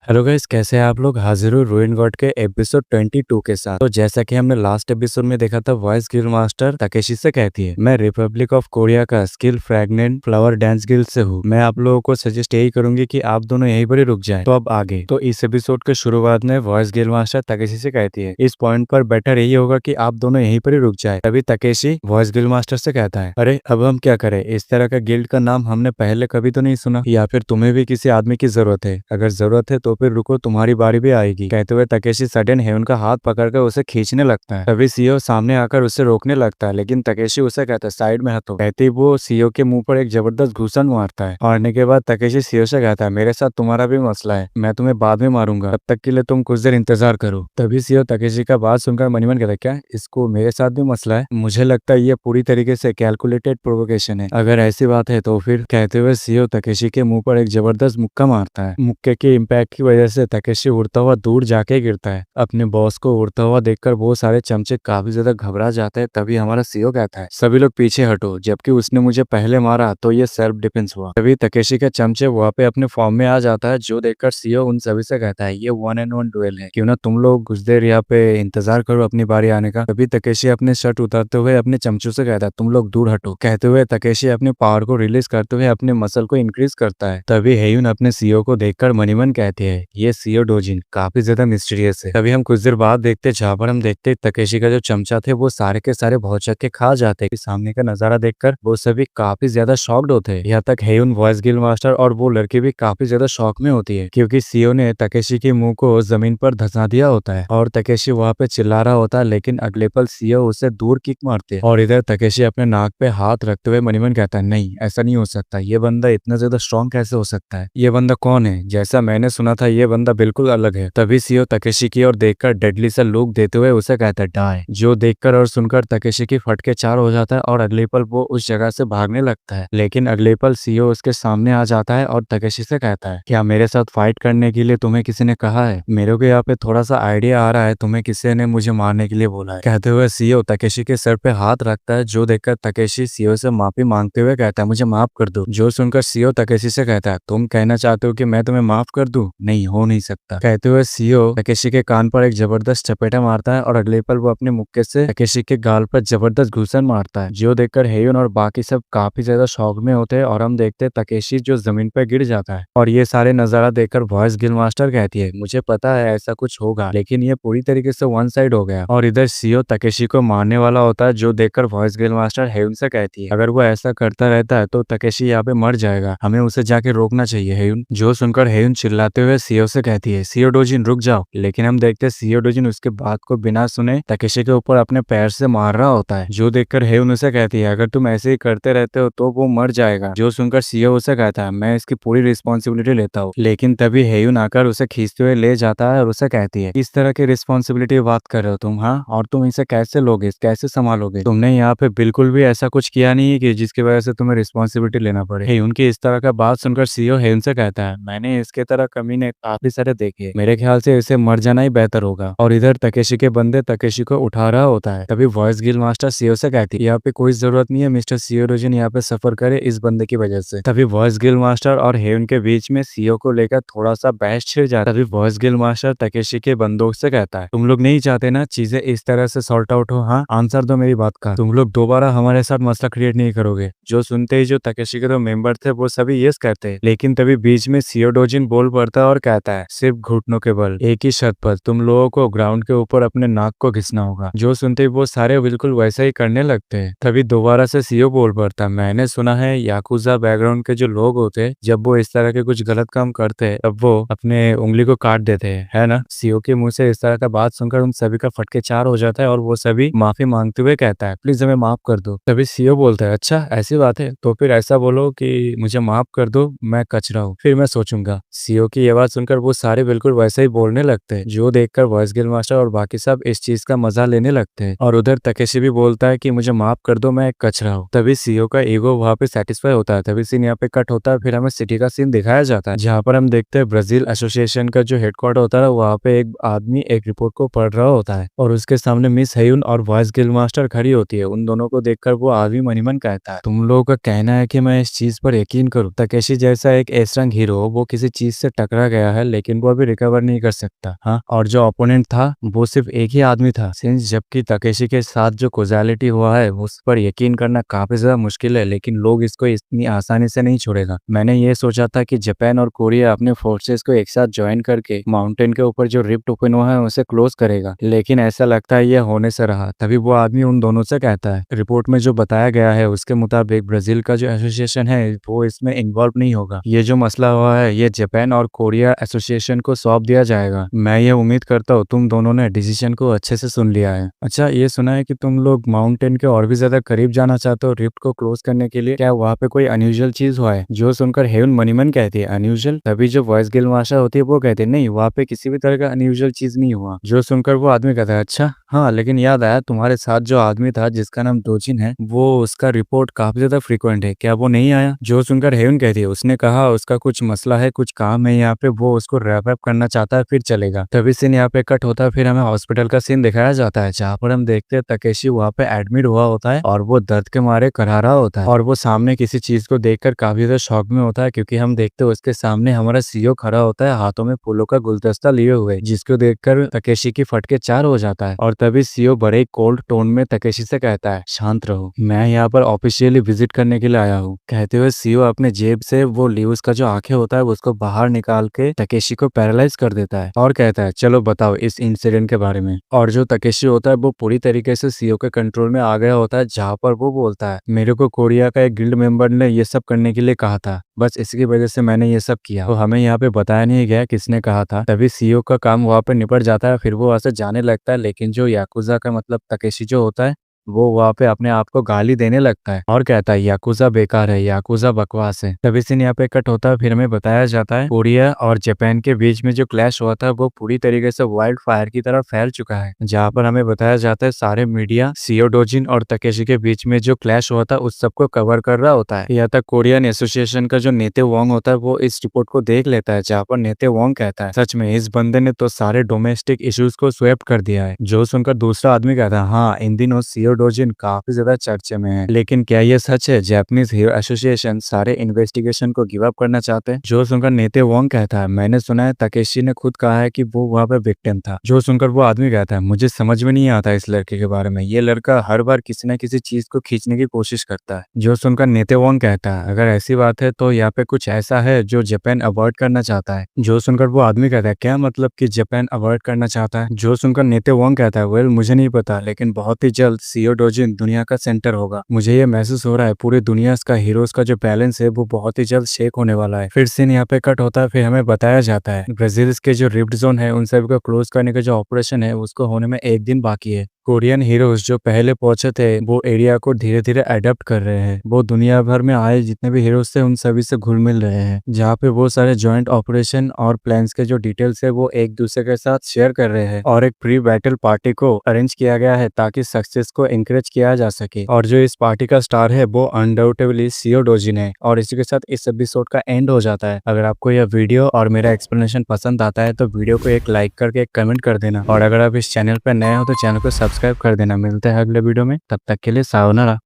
Hello guys, कैसे हैं आप लोग। हाजिर हूँ रूइन गॉड के एपिसोड 22 के साथ। तो जैसा कि हमने लास्ट एपिसोड में देखा था, वॉइस गिल मास्टर तकेशी से कहती है, मैं रिपब्लिक ऑफ कोरिया का स्किल फ्रैगनेंट फ्लावर डांस गिल्ड से हूँ। मैं आप लोगों को सजेस्ट यही करूंगी कि आप दोनों यहीं पर ही रुक जाएं। तो अब आगे तो इस एपिसोड के शुरुआत में वॉइस गिल मास्टर तकेशी से कहती है, इस पॉइंट पर बेटर यही होगा कि आप दोनों यहीं पर ही रुक जाए। तभी तकेशी वॉइस गिल मास्टर से कहता है, अरे अब हम क्या करें, इस तरह का गिल्ड का नाम हमने पहले कभी तो नहीं सुना, या फिर तुम्हें भी किसी आदमी की जरूरत है। अगर जरूरत है तो फिर रुको, तुम्हारी बारी भी आएगी। कहते हुए तकेशी सडन हेवन का हाथ पकड़कर उसे खींचने लगता है। तभी सीओ सामने आकर उसे रोकने लगता है, लेकिन तकेशी उसे कहता है साइड में हटो। कहते ही वो सीओ के मुंह पर एक जबरदस्त घूसन मारता है। मारने के बाद तकेशी सीओ से कहता है, मेरे साथ तुम्हारा भी मसला है, मैं तुम्हें बाद में मारूंगा, तब तक के लिए तुम कुछ देर इंतजार करो। तभी सीओ तकेशी का बात सुनकर मन ही मन कहता है, क्या इसको मेरे साथ भी मसला है? मुझे लगता है ये पूरी तरीके से कैलकुलेटेड प्रोवोकेशन है। अगर ऐसी बात है तो फिर। कहते हुए सीओ तकेशी के मुंह पर एक जबरदस्त मुक्का मारता है। मुक्के के इम्पैक्ट की वजह से तकेशी उड़ता हुआ दूर जाके गिरता है। अपने बॉस को उड़ता हुआ देखकर वो सारे चमचे काफी ज्यादा घबरा जाते हैं। तभी हमारा सीओ कहता है, सभी लोग पीछे हटो, जबकि उसने मुझे पहले मारा तो ये सेल्फ डिफेंस हुआ। तभी तकेशी का चमचे वहाँ पे अपने फॉर्म में आ जाता है, जो देखकर सीओ उन सभी से कहता है, ये 1-on-1 डुएल है, क्यों ना तुम लोग कुछ देर यहाँ पे इंतजार करो अपनी बारी आने का। तभी तकेशी अपने शर्ट उतारते हुए अपने चमचों से कहता है, तुम लोग दूर हटो। कहते हुए तकेशी अपने पावर को रिलीज करते हुए अपने मसल को इंक्रीज करता है। तभी हेयुन अपने सीओ को देखकर मनीमन कहती है, ये सीओ डोजिन काफी ज्यादा मिस्टीरियस है। तभी हम कुछ देर बाद देखते, जहाँ पर हम देखते तकेशी का जो चमचा थे वो सारे के सारे बहुत चक्के खा जाते। सामने का नजारा देखकर वो सभी काफी ज्यादा शॉक्ड होते हैं। यहाँ तक हेयुन, वॉइस गिल मास्टर और वो लड़की भी काफी ज्यादा शॉक में होती है, क्योंकि सीओ ने तकेशी के मुंह को जमीन पर धंसा दिया होता है और तकेशी वहाँ पे चिल्ला रहा होता है, लेकिन अगले पल सीओ उसे दूर किक मारते हैं। और इधर तकेशी अपने नाक पे हाथ रखते हुए मनीमन कहता है, नहीं ऐसा नहीं हो सकता, ये बंदा इतना ज्यादा स्ट्रॉन्ग कैसे हो सकता है? ये बंदा कौन है? जैसा मैंने सुना था ये बंदा बिल्कुल अलग है। तभी सीओ तकेशी की ओर देखकर डेडली सा लुक देते हुए उसे कहता है, डाई। जो देखकर और सुनकर तकेशी की फटके चार हो जाता है और अगले पल वो उस जगह से भागने लगता है। लेकिन अगले पल सीओ उसके सामने आ जाता है और तकेशी से कहता है, क्या मेरे साथ फाइट करने के लिए तुम्हें किसी ने कहा है? मेरे को यहाँ पे थोड़ा सा आइडिया आ रहा है, तुम्हें किसी ने मुझे मारने के लिए बोला है। कहते हुए सीओ तकेशी के सर पे हाथ रखता है, जो देखकर तकेशी सीओ से माफी मांगते हुए कहता है, मुझे माफ कर दो। जो सुनकर सीओ तकेशी से कहता है, तुम कहना चाहते हो कि मैं तुम्हें माफ कर दूं? नहीं, हो नहीं सकता। कहते हुए सीओ तकेशी के कान पर एक जबरदस्त चपेटा मारता है और अगले पल वो अपने मुक्के से तकेशी के गाल पर जबरदस्त घूसन मारता है, जो देखकर हेयुन और बाकी सब काफी ज्यादा शॉक में होते हैं। और हम देखते हैं तकेशी जो जमीन पर गिर जाता है। और ये सारे नजारा देखकर वॉइस गिल मास्टर कहती है, मुझे पता है ऐसा कुछ होगा, लेकिन ये पूरी तरीके से वन साइड हो गया। और इधर सीओ तकेशी को मारने वाला होता है, जो देखकर वॉइस गिल मास्टर हेयुन से कहती है, अगर वो ऐसा करता रहता है तो तकेशी यहाँ पे मर जाएगा, हमें उसे जाके रोकना चाहिए हेयुन। जो सुनकर हेयुन चिल्लाते हुए सीओ से कहती है, सीओ डोजिन रुक जाओ। लेकिन हम देखते हैं सीओ डोजिन उसके बात को बिना सुने तकेशी के ऊपर अपने पैर से मार रहा होता है, जो देखकर हेयुन उसे कहती है, अगर तुम ऐसे ही करते रहते हो तो वो मर जाएगा। जो सुनकर सीओ उसे कहता है, मैं इसकी पूरी रिस्पॉन्सिबिलिटी लेता हूँ। लेकिन तभी हेयुन आकर उसे खींचते हुए ले जाता है और उसे कहती है, इस तरह की रिस्पॉन्सिबिलिटी बात कर रहे हो तुम? हाँ, और तुम इसे कैसे लोगे, कैसे संभालोगे? तुमने यहाँ पे बिल्कुल भी ऐसा कुछ किया नहीं है कि जिसकी वजह से तुम्हें रिस्पॉन्सिबिलिटी लेना पड़े। हेयुन की इस तरह का बात सुनकर सीओ हेयुन से कहता है, मैंने इसके तरह कमीने काफी सारे देखे, मेरे ख्याल से इसे मर जाना ही बेहतर होगा। और इधर तकेशी के बंदे तकेशी को उठा रहा होता है। तभी वॉइस गिल मास्टर सीओ से कहती है, यहाँ पे कोई जरूरत नहीं है मिस्टर सीओ डोजिन यहाँ पे सफर करे इस बंदे की वजह से। तभी वॉइस गिल मास्टर और हेयुन के बीच में सीओ को लेकर थोड़ा सा बहस छिड़ जाता है। तभी वॉइस गिल मास्टर तकेशी के बंदों से कहता है, तुम लोग नहीं चाहते ना चीजें इस तरह से सॉर्ट आउट हो? हाँ, आंसर दो मेरी बात का, तुम लोग दोबारा हमारे साथ मसला क्रिएट नहीं करोगे? जो सुनते ही जो तकेशी के दो मेंबर थे वो सभी यस कहते हैं। लेकिन तभी बीच में सीओ डोजिन बोल पड़ता है और कहता है, सिर्फ घुटनों के बल एक ही शर्त पर तुम लोगों को ग्राउंड के ऊपर अपने नाक को घिसना होगा। जो सुनते ही वो सारे बिल्कुल वैसा ही करने लगते हैं। तभी दोबारा से सीओ बोल पड़ता है, मैंने सुना है याकुजा बैकग्राउंड के जो लोग होते हैं, जब वो इस तरह के कुछ गलत काम करते हैं तब वो अपने उंगली को काट देते हैं, है ना? सीओ के मुंह से इस तरह का बात सुनकर उन सभी का फटके चार हो जाता है और वो सभी माफी मांगते हुए कहता है, प्लीज हमें माफ कर दो। तभी सीओ बोलता है, अच्छा ऐसी बात है तो फिर ऐसा बोलो कि मुझे माफ कर दो, मैं कचरा हूँ, फिर मैं सोचूंगा। सीओ की ये बात सुनकर वो सारे बिल्कुल वैसे ही बोलने लगते हैं, जो देखकर वॉइस गिल मास्टर और बाकी सब इस चीज का मजा लेने लगते हैं। और उधर तकेशी भी बोलता है कि मुझे माफ कर दो, मैं एक कचरा हूँ। तभी सीओ का ईगो वहाँ पे सेटिस्फाई होता है। तभी सीन यहाँ पे कट होता है, फिर हमें सिटी का सीन दिखाया जाता है, जहाँ पर हम देखते हैं ब्राजील एसोसिएशन का जो हेडक्वार्टर होता है, वहाँ पे एक आदमी एक रिपोर्ट को पढ़ रहा होता है और उसके सामने मिस हेयुन और वॉइस गिल मास्टर खड़ी होती है। उन दोनों को देखकर वो आदमी मनीमन कहता है, तुम लोगों का कहना है कि मैं इस चीज पर यकीन करूँ? तकेशी जैसा एक एस रंग हीरो वो किसी चीज से टकरा गया है, लेकिन वो अभी रिकवर नहीं कर सकता। हाँ, और जो ओपोनेंट था वो सिर्फ एक ही आदमी था। सिंस जबकि तकेशी के साथ जो कोजालिटी हुआ है उस पर यकीन करना काफी ज्यादा मुश्किल है, लेकिन लोग इसको इतनी आसानी से नहीं छोड़ेगा। मैंने ये सोचा था कि जापान और कोरिया अपने फोर्सेस को एक साथ ज्वाइन करके माउंटेन के ऊपर जो रिफ्ट ओपन हुआ है उसे क्लोज करेगा, लेकिन ऐसा लगता है ये होने से रहा। तभी वो आदमी उन दोनों से कहता है, रिपोर्ट में जो बताया गया है उसके मुताबिक ब्राजील का जो एसोसिएशन है वो इसमें इन्वॉल्व नहीं होगा। ये जो मसला हुआ है ये जापान और कोरिया एसोसिएशन को सौंप दिया जाएगा। मैं ये उम्मीद करता हूँ तुम दोनों ने डिसीजन को अच्छे से सुन लिया है। अच्छा, ये सुना है कि तुम लोग माउंटेन के और भी ज्यादा करीब जाना चाहते हो रिफ्ट को क्लोज करने के लिए। क्या वहाँ पे कोई अनयूजुअल चीज हुआ है? जो सुनकर हेवन मनीमन कहती है अनयूजुअल, तभी जो वॉइस गिल मास्टर होती है वो कहते हैं नहीं, वहाँ पे किसी भी तरह का अनयूजुअल चीज नहीं हुआ। जो सुनकर वो आदमी कहता है अच्छा हाँ, लेकिन याद आया तुम्हारे साथ जो आदमी था जिसका नाम दोजिन है वो उसका रिपोर्ट काफी ज्यादा फ्रीक्वेंट है, क्या वो नहीं आया? जो सुनकर हेवन कहती है उसने कहा उसका कुछ मसला है, कुछ काम है यहाँ पे, वो उसको रैप अप करना चाहता है फिर चलेगा। तभी सीन यहाँ पे कट होता है, फिर हमें हॉस्पिटल का सीन दिखाया जाता है जहाँ पर हम देखते हैं तकेशी वहाँ पे एडमिट हुआ होता है और वो दर्द के मारे कराह रहा होता है और वो सामने किसी चीज को देखकर काफी ज्यादा शॉक में होता है, क्योंकि हम देखते हैं उसके सामने हमारा सीईओ खड़ा होता है हाथों में फूलों का गुलदस्ता लिए हुए, जिसको देखकर तकेशी की फटके चार हो जाता है। और तभी सीईओ बड़े कोल्ड टोन में तकेशी से कहता है शांत रहो, मैं यहाँ पर ऑफिशियली विजिट करने के लिए आया हूँ। कहते हुए सीईओ अपने जेब से वो ल्यूस का जो आंखें होता है उसको बाहर निकाल के तकेशी को पैरालाइज कर देता है और कहता है चलो बताओ इस इंसिडेंट के बारे में। और जो तकेशी होता है वो पूरी तरीके से सीईओ के कंट्रोल में आ गया होता है, जहाँ पर वो बोलता है मेरे को कोरिया का एक गिल्ड मेंबर ने ये सब करने के लिए कहा था, बस इसकी वजह से मैंने ये सब किया। तो हमें यहाँ पे बताया नहीं गया किसने कहा था। तभी सीईओ का काम वहाँ पे निपट जाता है, फिर वो वहाँ से जाने लगता है, लेकिन जो याकुजा का मतलब तकेशी जो होता है वो वहाँ पे अपने आप को गाली देने लगता है और कहता है याकुजा बेकार है, याकुजा बकवास है। तभी सीन यहाँ पे कट होता है, फिर हमें बताया जाता है कोरिया और जापान के बीच में जो क्लैश हुआ था वो पूरी तरीके से वाइल्ड फायर की तरह फैल चुका है, जहाँ पर हमें बताया जाता है सारे मीडिया सीईओ डोजिन और तकेशी के बीच में जो क्लैश हुआ था उस सबको कवर कर रहा होता है। यहाँ तक कोरियन एसोसिएशन का जो नेते वोंग होता है वो इस रिपोर्ट को देख लेता है, जहाँ पर नेते वोंग कहता है सच में इस बंदे ने तो सारे डोमेस्टिक इश्यूज को स्वेप्ट कर दिया है। जो सुनकर दूसरा आदमी कहता है हाँ, इन दिनों सीईओ डोजिन काफी ज्यादा चर्चे में है, लेकिन क्या ये सच है जापानीज हीरो एसोसिएशन सारे इन्वेस्टिगेशन को गिव अप करना चाहते हैं? जो सुनकर नेते वोंग कहता है मैंने सुना है तकेशी ने खुद कहा है कि वो वहाँ पे विक्टिम था। जो सुनकर वो आदमी कहता है मुझे समझ में नहीं आता इस लड़के के बारे में, ये लड़का हर बार किसी न किसी चीज को खींचने की कोशिश करता है। जो सुनकर नेते वोंग कहता है अगर ऐसी बात है तो यहाँ पे कुछ ऐसा है जो जापान अवॉइड करना चाहता है। जो सुनकर वो आदमी कहता है क्या मतलब कि जापान अवॉइड करना चाहता है? जो सुनकर नेते वोंग कहता है वेल मुझे नहीं पता, लेकिन बहुत ही जल्द सीईओ डोजिन दुनिया का सेंटर होगा। मुझे ये महसूस हो रहा है पूरी दुनिया का हीरोज का जो बैलेंस है वो बहुत ही जल्द शेक होने वाला है। फिर सीन यहाँ पे कट होता है, फिर हमें बताया जाता है ब्राजील के जो रिफ्ट जोन है उन सब को क्लोज करने का जो ऑपरेशन है उसको होने में एक दिन बाकी है। कोरियन हीरोज जो पहले पहुंचे थे वो एरिया को धीरे धीरे अडेप्ट कर रहे हैं, वो दुनिया भर में आए जितने भी हीरोज थे उन सभी से घुल मिल रहे हैं, जहाँ पे वो सारे जॉइंट ऑपरेशन और प्लान्स के जो डिटेल्स है वो एक दूसरे के साथ शेयर कर रहे हैं। और एक प्री बैटल पार्टी को अरेंज किया गया है ताकि सक्सेस को इंकरेज किया जा सके। और जो इस पार्टी का स्टार है वो अनडाउटेबली सीईओ डोजिन है। और इसी के साथ इस एपिसोड का एंड हो जाता है। अगर आपको यह वीडियो और मेरा एक्सप्लेनेशन पसंद आता है तो वीडियो को एक लाइक करके एक कमेंट कर देना, और अगर आप इस चैनल पर नए हो तो चैनल को सब्सक्राइब कर देना। मिलते हैं अगले वीडियो में, तब तक के लिए सायोनारा।